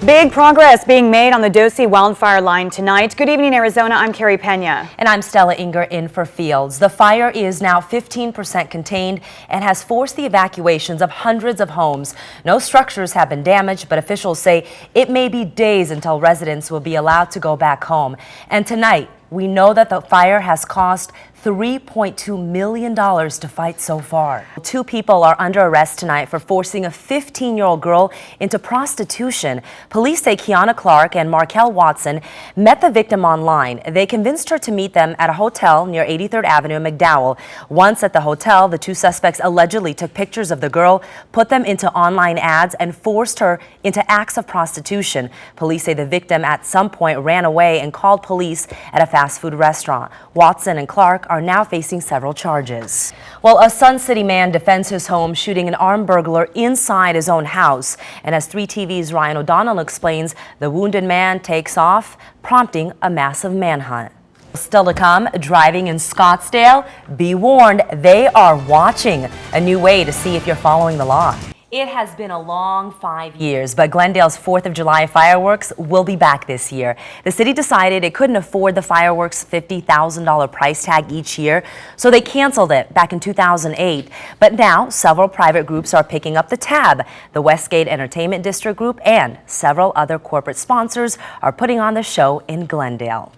Big progress being made on the Dosi wildfire line tonight. Good evening, Arizona. I'm Carrie Pena. And I'm Stella in for Fields. The fire is now 15% contained and has forced the evacuations of hundreds of homes. No structures have been damaged, but officials say it may be days until residents will be allowed to go back home. And tonight, we know that the fire has cost $3.2 million to fight so far. 2 people are under arrest tonight for forcing a 15-year-old girl into prostitution. Police say Kiana Clark and Markel Watson met the victim online. They convinced her to meet them at a hotel near 83rd Avenue in McDowell. Once at the hotel, the 2 suspects allegedly took pictures of the girl, put them into online ads, and forced her into acts of prostitution. Police say the victim at some point ran away and called police at a fast food restaurant. Watson and Clark are now facing several charges. Well, a Sun City man defends his home shooting an armed burglar inside his own house. And as 3TV's Ryan O'Donnell explains, the wounded man takes off, prompting a massive manhunt. Still to come, driving in Scottsdale, be warned, they are watching. A new way to see if you're following the law. It has been a long 5 years, but Glendale's 4th of July fireworks will be back this year. The city decided it couldn't afford the fireworks' $50,000 price tag each year, so they canceled it back in 2008. But now, several private groups are picking up the tab. The Westgate Entertainment District Group and several other corporate sponsors are putting on the show in Glendale.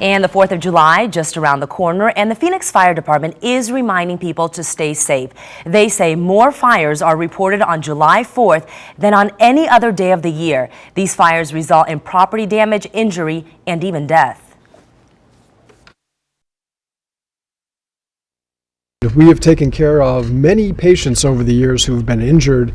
And the 4th of July just around the corner, and the Phoenix Fire Department is reminding people to stay safe. They say more fires are reported on July 4th than on any other day of the year. These fires result in property damage, injury, and even death. We have taken care of many patients over the years who have been injured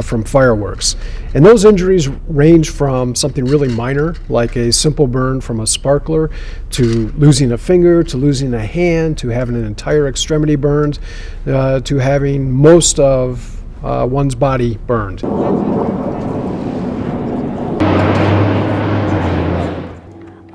from fireworks. And those injuries range from something really minor, like a simple burn from a sparkler, to losing a finger, to losing a hand, to having an entire extremity burned, to having most of one's body burned.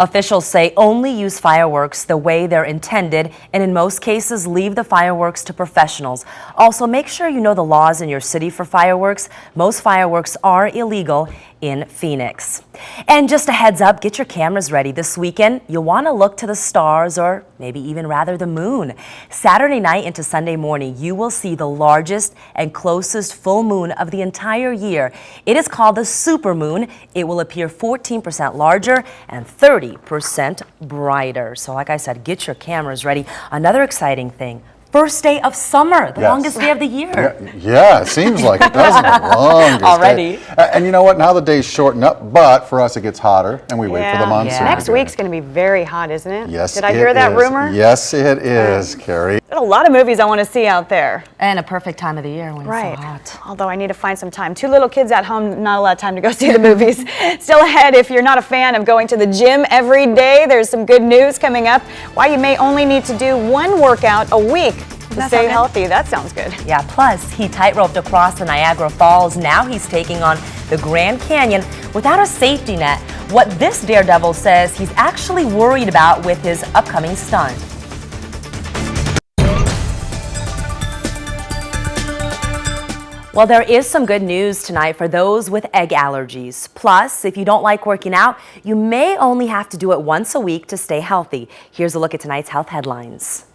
Officials say only use fireworks the way they're intended, and in most cases leave the fireworks to professionals. Also, make sure you know the laws in your city for fireworks. Most fireworks are illegal in Phoenix. And just a heads up, get your cameras ready. This weekend, you'll want to look to the stars, or maybe even rather the moon. Saturday night into Sunday morning, you will see the largest and closest full moon of the entire year. It is called the supermoon. It will appear 14% larger and 30% brighter. So like I said, get your cameras ready. Another exciting thing, first day of summer, the longest day of the year. Yeah, it seems like it, doesn't it? Longest already. Day. And you know what? Now the days shorten up, but for us it gets hotter, and we wait for the monsoon. Next week's going to be very hot, isn't it? Yes, Did I hear that rumor? Yes, it is, Carrie. There's a lot of movies I want to see out there. And a perfect time of the year when it's so hot. Although I need to find some time. 2 little kids at home, not a lot of time to go see the movies. Still ahead, if you're not a fan of going to the gym every day, there's some good news coming up. Why you may only need to do 1 workout a week to stay healthy. That sounds good. Yeah, plus he tight-roped across the Niagara Falls. Now he's taking on the Grand Canyon without a safety net. What this daredevil says he's actually worried about with his upcoming stunt. Well, there is some good news tonight for those with egg allergies. Plus, if you don't like working out, you may only have to do it once a week to stay healthy. Here's a look at tonight's health headlines.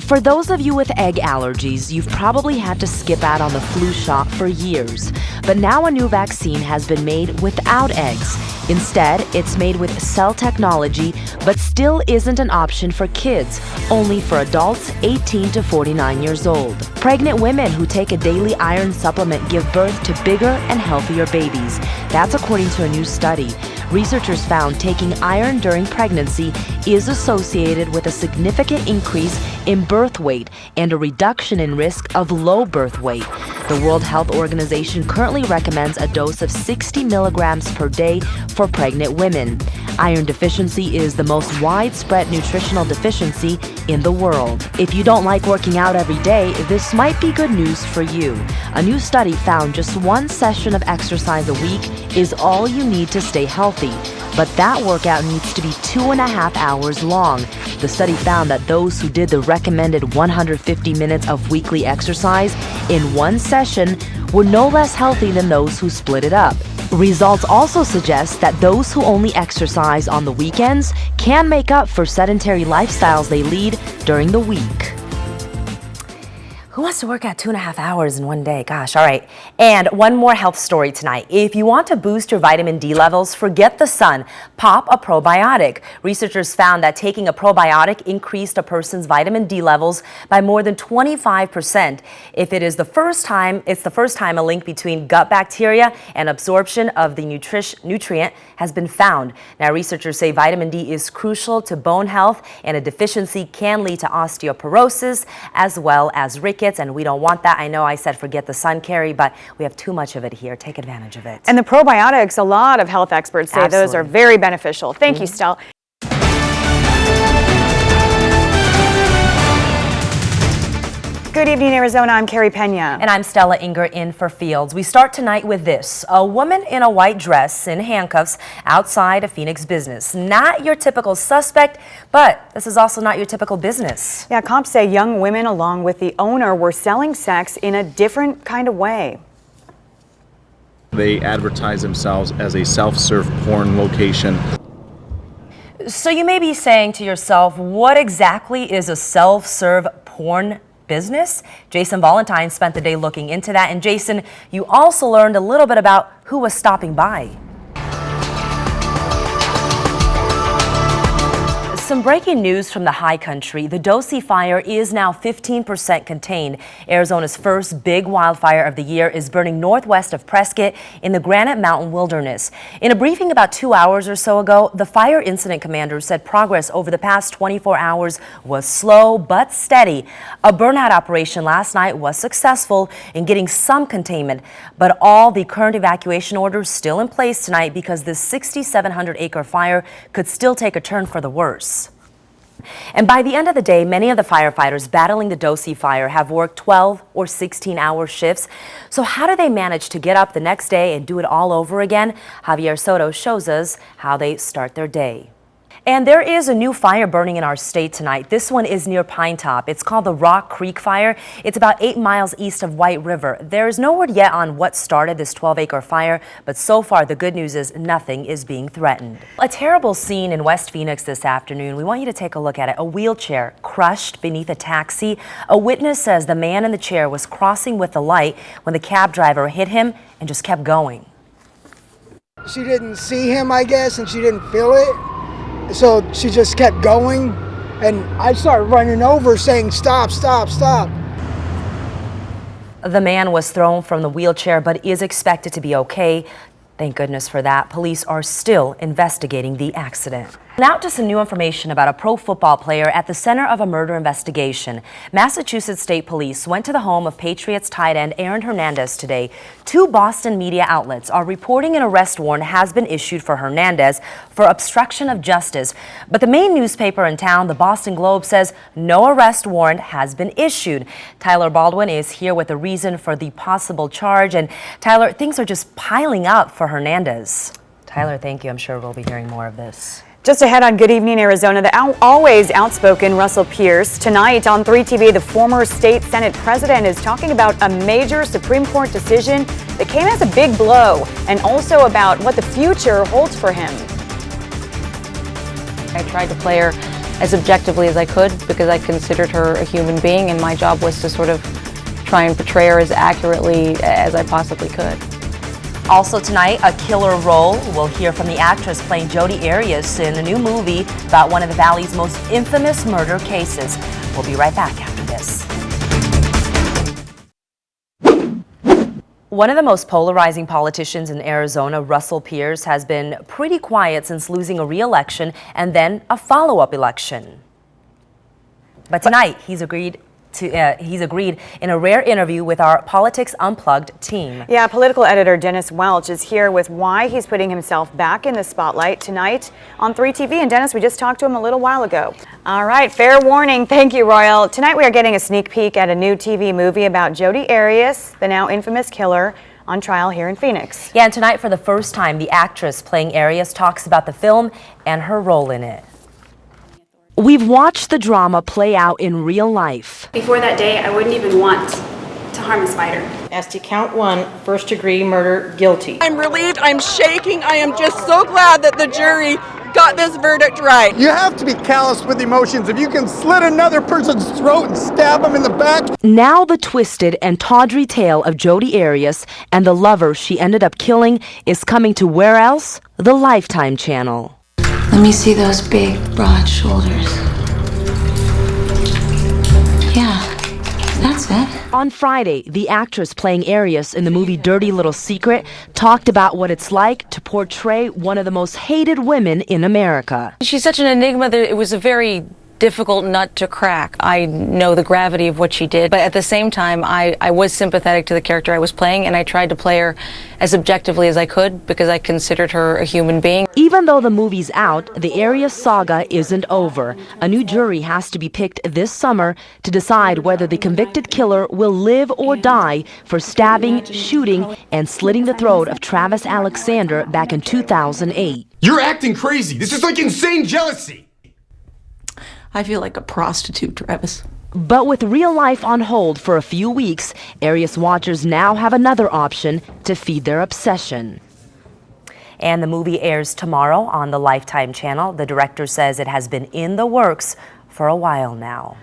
For those of you with egg allergies, you've probably had to skip out on the flu shot for years. But now a new vaccine has been made without eggs. Instead, it's made with cell technology, but still isn't an option for kids, only for adults 18 to 49 years old. Pregnant women who take a daily iron supplement give birth to bigger and healthier babies. That's according to a new study. Researchers found taking iron during pregnancy is associated with a significant increase in birth weight and a reduction in risk of low birth weight. The World Health Organization currently recommends a dose of 60 milligrams per day for pregnant women. Iron deficiency is the most widespread nutritional deficiency in the world. If you don't like working out every day, this might be good news for you. A new study found just one session of exercise a week is all you need to stay healthy. But that workout needs to be 2.5 hours long. The study found that those who did the recommended 150 minutes of weekly exercise in one session were no less healthy than those who split it up. Results also suggest that those who only exercise on the weekends can make up for sedentary lifestyles they lead during the week. Who wants to work out 2.5 hours in one day? Gosh, all right. And one more health story tonight. If you want to boost your vitamin D levels, forget the sun. Pop a probiotic. Researchers found that taking a probiotic increased a person's vitamin D levels by more than 25%. If it is the first time, it's the first time a link between gut bacteria and absorption of the nutrient has been found. Now, researchers say vitamin D is crucial to bone health, and a deficiency can lead to osteoporosis as well as rickets. And we don't want that. I know I said forget the sun, Carrie, but we have too much of it here. Take advantage of it. And the probiotics, a lot of health experts say those are very beneficial. Thank you, Stella. Good evening, Arizona. I'm Carrie Pena. And I'm Stella Inger in for Fields. We start tonight with this. A woman in a white dress in handcuffs outside a Phoenix business. Not your typical suspect, but this is also not your typical business. Yeah, cops say young women along with the owner were selling sex in a different kind of way. They advertise themselves as a self-serve porn location. So you may be saying to yourself, what exactly is a self-serve porn business? Jason Valentine spent the day looking into that. And Jason, you also learned a little bit about who was stopping by. Some breaking news from the high country. The Dosey fire is now 15% contained. Arizona's first big wildfire of the year is burning northwest of Prescott in the Granite Mountain Wilderness. In a briefing about 2 hours or so ago, the fire incident commander said progress over the past 24 hours was slow but steady. A burnout operation last night was successful in getting some containment, but all the current evacuation orders still in place tonight because this 6,700-acre fire could still take a turn for the worse. And by the end of the day, many of the firefighters battling the Dosey fire have worked 12 or 16-hour shifts. So how do they manage to get up the next day and do it all over again? Javier Soto shows us how they start their day. And there is a new fire burning in our state tonight. This one is near Pine Top. It's called the Rock Creek Fire. It's about 8 miles east of White River. There is no word yet on what started this 12-acre fire, but so far the good news is nothing is being threatened. A terrible scene in West Phoenix this afternoon. We want you to take a look at it. A wheelchair crushed beneath a taxi. A witness says the man in the chair was crossing with the light when the cab driver hit him and just kept going. She didn't see him, I guess, and she didn't feel it. So she just kept going, and I started running over saying, "Stop, stop, stop." The man was thrown from the wheelchair but is expected to be okay. Thank goodness for that. Police are still investigating the accident. Now to some new information about a pro football player at the center of a murder investigation. Massachusetts State Police went to the home of Patriots tight end Aaron Hernandez today. 2 Boston media outlets are reporting an arrest warrant has been issued for Hernandez for obstruction of justice. But the main newspaper in town, the Boston Globe, says no arrest warrant has been issued. Tyler Baldwin is here with the reason for the possible charge. And Tyler, things are just piling up for Hernandez. Tyler, thank you. I'm sure we'll be hearing more of this. Just ahead on Good Evening Arizona, the always outspoken Russell Pierce. Tonight on 3 TV, the former state Senate president is talking about a major Supreme Court decision that came as a big blow, and also about what the future holds for him. I tried to play her as objectively as I could because I considered her a human being, and my job was to sort of try and portray her as accurately as I possibly could. Also tonight, a killer role. We'll hear from the actress playing Jodi Arias in a new movie about one of the Valley's most infamous murder cases. We'll be right back after this. One of the most polarizing politicians in Arizona, Russell Pierce, has been pretty quiet since losing a re-election and then a follow-up election. But tonight, he's agreed He's agreed in a rare interview with our Politics Unplugged team. Yeah, political editor Dennis Welch is here with why he's putting himself back in the spotlight tonight on 3TV. And Dennis, we just talked to him a little while ago. All right, fair warning. Thank you, Royal. Tonight we are getting a sneak peek at a new TV movie about Jodi Arias, the now infamous killer, on trial here in Phoenix. Yeah, and tonight for the first time, the actress playing Arias talks about the film and her role in it. We've watched the drama play out in real life. Before that day, I wouldn't even want to harm a spider. As to count 1, first-degree murder, guilty. I'm relieved, I'm shaking, I am just so glad that the jury got this verdict right. You have to be callous with emotions. If you can slit another person's throat and stab them in the back. Now the twisted and tawdry tale of Jodi Arias and the lover she ended up killing is coming to where else? The Lifetime channel. Let me see those big, broad shoulders. Yeah, that's it. On Friday, the actress playing Arias in the movie Dirty Little Secret talked about what it's like to portray one of the most hated women in America. She's such an enigma that it was a very difficult nut to crack. I know the gravity of what she did, but at the same time, I was sympathetic to the character I was playing, and I tried to play her as objectively as I could because I considered her a human being. Even though the movie's out, the Arias saga isn't over. A new jury has to be picked this summer to decide whether the convicted killer will live or die for stabbing, shooting, and slitting the throat of Travis Alexander back in 2008. You're acting crazy. This is like insane jealousy. I feel like a prostitute, Travis. But with real life on hold for a few weeks, Arias watchers now have another option to feed their obsession. And the movie airs tomorrow on the Lifetime channel. The director says it has been in the works for a while now.